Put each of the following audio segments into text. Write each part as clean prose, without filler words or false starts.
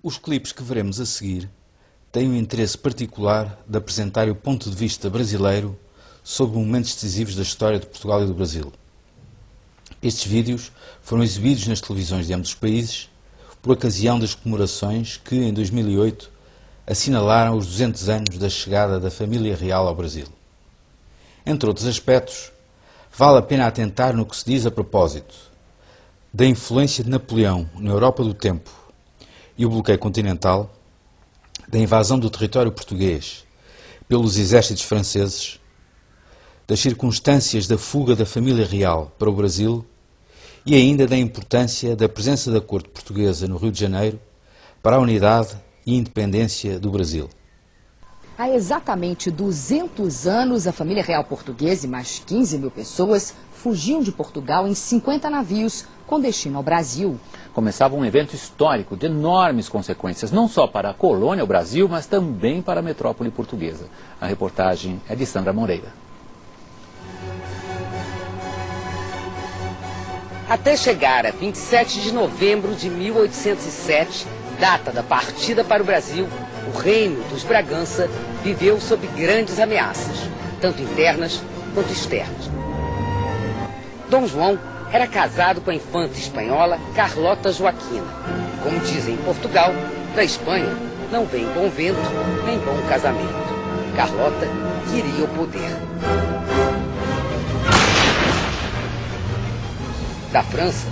Os clipes que veremos a seguir têm um interesse particular de apresentar o ponto de vista brasileiro sobre momentos decisivos da história de Portugal e do Brasil. Estes vídeos foram exibidos nas televisões de ambos os países por ocasião das comemorações que, em 2008, assinalaram os 200 anos da chegada da família real ao Brasil. Entre outros aspectos, vale a pena atentar no que se diz a propósito da influência de Napoleão na Europa do tempo e o bloqueio continental, da invasão do território português pelos exércitos franceses, das circunstâncias da fuga da família real para o Brasil e ainda da importância da presença da corte portuguesa no Rio de Janeiro para a unidade e independência do Brasil. Há exatamente 200 anos, a família real portuguesa e mais 15 mil pessoas fugiam de Portugal em 50 navios com destino ao Brasil. Começava um evento histórico de enormes consequências, não só para a colônia, o Brasil, mas também para a metrópole portuguesa. A reportagem é de Sandra Moreira. Até chegar a 27 de novembro de 1807, data da partida para o Brasil, o reino dos Bragança viveu sob grandes ameaças, tanto internas quanto externas. Dom João era casado com a infanta espanhola Carlota Joaquina. Como dizem em Portugal, da Espanha não vem bom vento nem bom casamento. Carlota queria o poder. Da França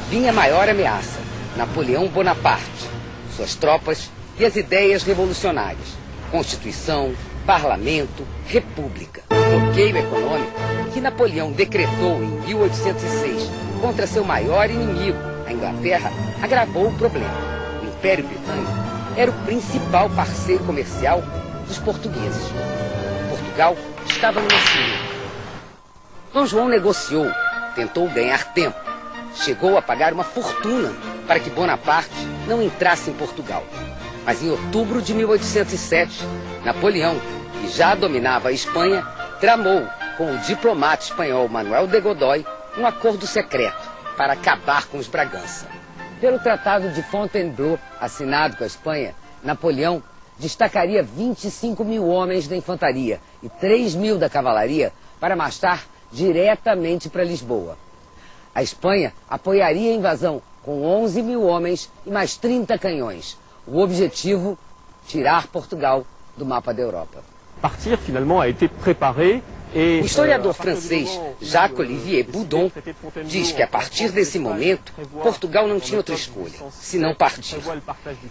vinha a maior ameaça, Napoleão Bonaparte, suas tropas e as ideias revolucionárias, Constituição, Parlamento, República. O bloqueio econômico que Napoleão decretou em 1806 contra seu maior inimigo, a Inglaterra, agravou o problema. O Império Britânico era o principal parceiro comercial dos portugueses. Portugal estava numa ciúme. Dom João negociou, tentou ganhar tempo. Chegou a pagar uma fortuna para que Bonaparte não entrasse em Portugal. Mas em outubro de 1807, Napoleão, que já dominava a Espanha, tramou com o diplomata espanhol Manuel de Godoy um acordo secreto para acabar com os Bragança. Pelo Tratado de Fontainebleau, assinado com a Espanha, Napoleão destacaria 25 mil homens da infantaria e 3 mil da cavalaria para marchar diretamente para Lisboa. A Espanha apoiaria a invasão com 11 mil homens e mais 30 canhões. O objetivo, tirar Portugal do mapa da Europa. O historiador francês Jacques Olivier Boudon diz que a partir desse momento, Portugal não tinha outra escolha, senão partir.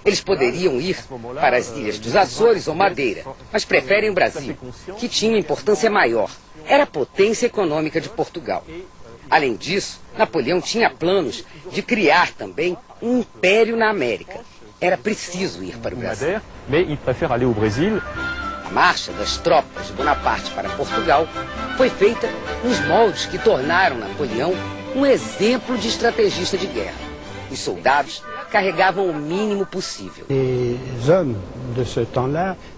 Eles poderiam ir para as ilhas dos Açores ou Madeira, mas preferem o Brasil, que tinha importância maior. Era a potência econômica de Portugal. Além disso, Napoleão tinha planos de criar também um império na América. Era preciso ir para o Brasil. A marcha das tropas de Bonaparte para Portugal foi feita nos moldes que tornaram Napoleão um exemplo de estrategista de guerra. Os soldados carregavam o mínimo possível.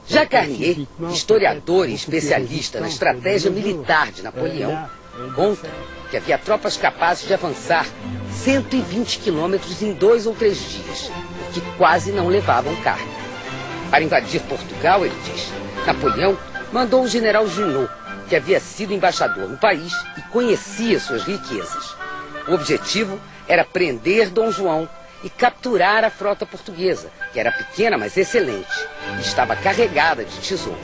Já Carnier, historiador e especialista na estratégia militar de Napoleão, conta que havia tropas capazes de avançar 120 quilômetros em 2 ou 3 dias, que quase não levavam carga. Para invadir Portugal, ele diz, Napoleão mandou o general Junot, que havia sido embaixador no país e conhecia suas riquezas. O objetivo era prender Dom João e capturar a frota portuguesa, que era pequena, mas excelente, e estava carregada de tesouros.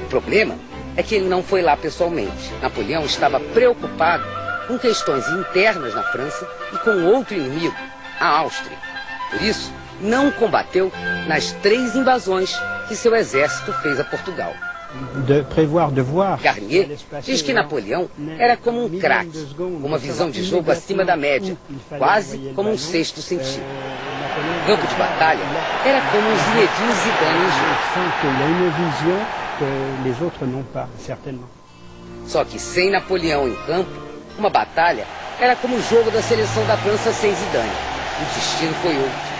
O problema é que ele não foi lá pessoalmente. Napoleão estava preocupado com questões internas na França e com outro inimigo, a Áustria. Por isso, não combateu nas 3 invasões que seu exército fez a Portugal. Garnier diz que Napoleão era como um craque, com uma visão de jogo acima da média, quase como um sexto sentido. O campo de batalha era como um Zinedine Zidane em jogo. Só que sem Napoleão em campo, uma batalha era como o jogo da seleção da França sem Zidane. O destino foi outro.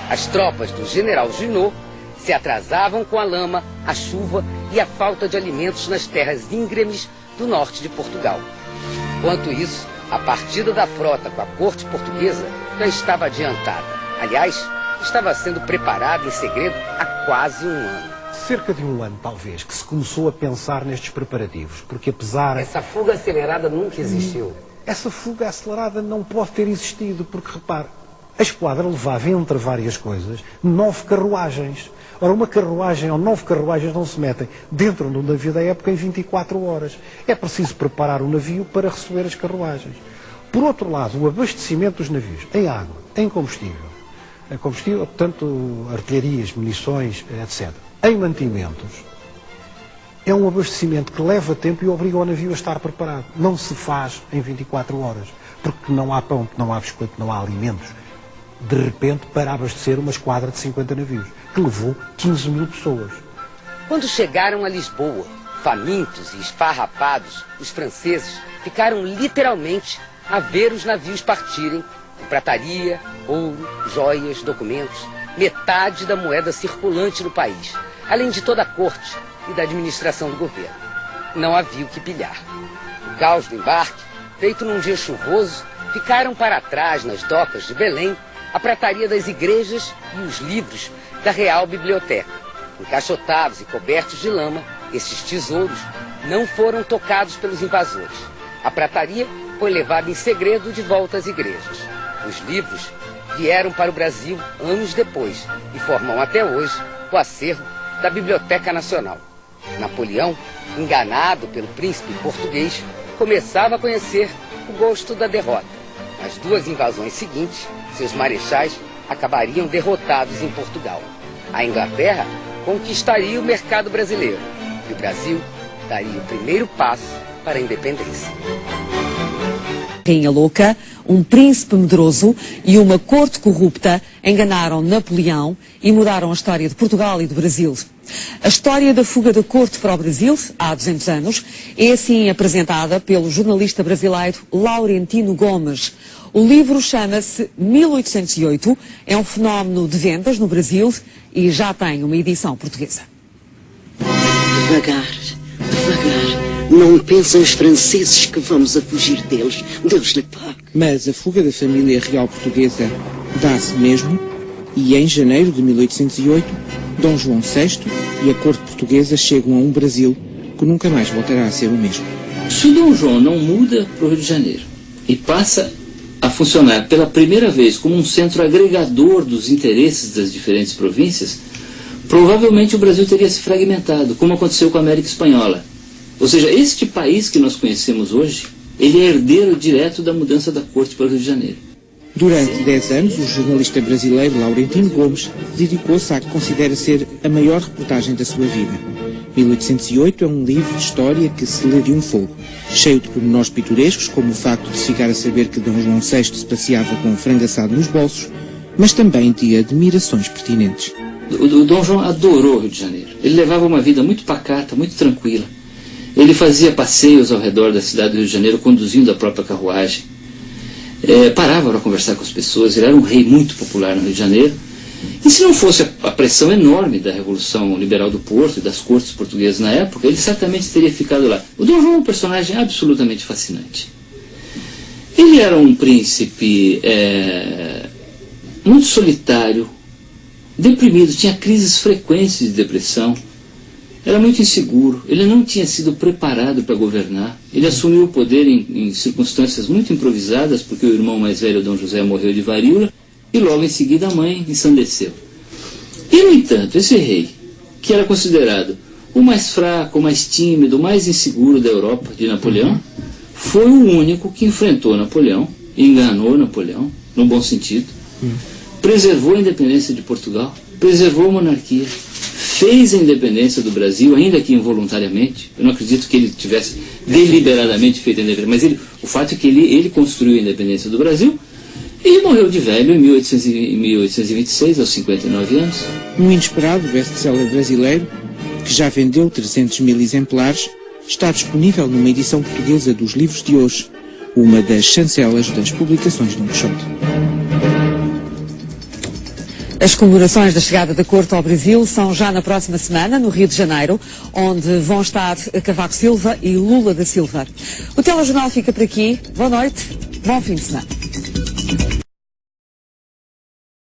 As tropas do general Junot se atrasavam com a lama, a chuva e a falta de alimentos nas terras íngremes do norte de Portugal. Enquanto isso, a partida da frota com a corte portuguesa já estava adiantada. Aliás, estava sendo preparado em segredo há quase um ano. Cerca de um ano, talvez, que se começou a pensar nestes preparativos, porque apesar... Essa fuga acelerada nunca existiu. Essa fuga acelerada não pode ter existido, porque, repare, a esquadra levava, entre várias coisas, 9 carruagens. Ora, uma carruagem ou 9 carruagens não se metem dentro de um navio da época em 24 horas. É preciso preparar o navio para receber as carruagens. Por outro lado, o abastecimento dos navios em água, em combustível, portanto, artilharias, munições, etc., em mantimentos, é um abastecimento que leva tempo e obriga o navio a estar preparado. Não se faz em 24 horas, porque não há pão, não há biscoito, não há alimentos, de repente, para abastecer uma esquadra de 50 navios, que levou 15 mil pessoas. Quando chegaram a Lisboa, famintos e esfarrapados, os franceses ficaram literalmente a ver os navios partirem com prataria, ouro, joias, documentos, metade da moeda circulante no país, além de toda a corte e da administração do governo. Não havia o que pilhar. O caos do embarque, feito num dia chuvoso, ficaram para trás nas docas de Belém a prataria das igrejas e os livros da Real Biblioteca. Encaixotados e cobertos de lama, esses tesouros não foram tocados pelos invasores. A prataria foi levada em segredo de volta às igrejas. Os livros vieram para o Brasil anos depois e formam até hoje o acervo da Biblioteca Nacional. Napoleão, enganado pelo príncipe português, começava a conhecer o gosto da derrota. Nas 2 invasões seguintes, seus marechais acabariam derrotados em Portugal. A Inglaterra conquistaria o mercado brasileiro e o Brasil daria o primeiro passo para a independência. Rainha louca, um príncipe medroso e uma corte corrupta enganaram Napoleão e mudaram a história de Portugal e do Brasil. A história da fuga da corte para o Brasil, há 200 anos, é assim apresentada pelo jornalista brasileiro Laurentino Gomes. O livro chama-se 1808, é um fenómeno de vendas no Brasil e já tem uma edição portuguesa. Devagar, devagar. Não pensam os franceses que vamos a fugir deles. Deus lhe pague. Mas a fuga da família real portuguesa dá-se mesmo e em janeiro de 1808, Dom João VI e a corte portuguesa chegam a um Brasil que nunca mais voltará a ser o mesmo. Se o Dom João não muda para o Rio de Janeiro e passa a funcionar pela primeira vez como um centro agregador dos interesses das diferentes províncias, provavelmente o Brasil teria se fragmentado, como aconteceu com a América Espanhola. Ou seja, este país que nós conhecemos hoje, ele é herdeiro direto da mudança da corte para o Rio de Janeiro. Durante 10 anos, o jornalista brasileiro Laurentino Gomes dedicou-se à que considera ser a maior reportagem da sua vida. 1808 é um livro de história que se lê de um fogo, cheio de pormenores pitorescos, como o facto de se ficar a saber que Dom João VI se passeava com um frango assado nos bolsos, mas também de admirações pertinentes. O Dom João adorou o Rio de Janeiro. Ele levava uma vida muito pacata, muito tranquila. Ele fazia passeios ao redor da cidade do Rio de Janeiro, conduzindo a própria carruagem. Parava para conversar com as pessoas. Ele era um rei muito popular no Rio de Janeiro. E se não fosse a pressão enorme da Revolução Liberal do Porto e das cortes portuguesas na época, ele certamente teria ficado lá. O Dom João é um personagem absolutamente fascinante. Ele era um príncipe muito solitário, deprimido, tinha crises frequentes de depressão. Era muito inseguro, ele não tinha sido preparado para governar. Ele assumiu o poder em circunstâncias muito improvisadas, porque o irmão mais velho, Dom José, morreu de varíola, e logo em seguida a mãe ensandeceu. E, no entanto, esse rei, que era considerado o mais fraco, o mais tímido, o mais inseguro da Europa, de Napoleão, foi o único que enfrentou Napoleão, enganou Napoleão, no bom sentido, preservou a independência de Portugal, preservou a monarquia, fez a independência do Brasil, ainda que involuntariamente. Eu não acredito que ele tivesse deliberadamente feito a independência, mas o fato é que ele construiu a independência do Brasil e morreu de velho em 1826, aos 59 anos. Um inesperado best-seller brasileiro, que já vendeu 300 mil exemplares, está disponível numa edição portuguesa dos livros de hoje, uma das chancelas das publicações Dom Quixote. As comemorações da chegada da corte ao Brasil são já na próxima semana, no Rio de Janeiro, onde vão estar Cavaco Silva e Lula da Silva. O telejornal fica por aqui. Boa noite, bom fim de semana.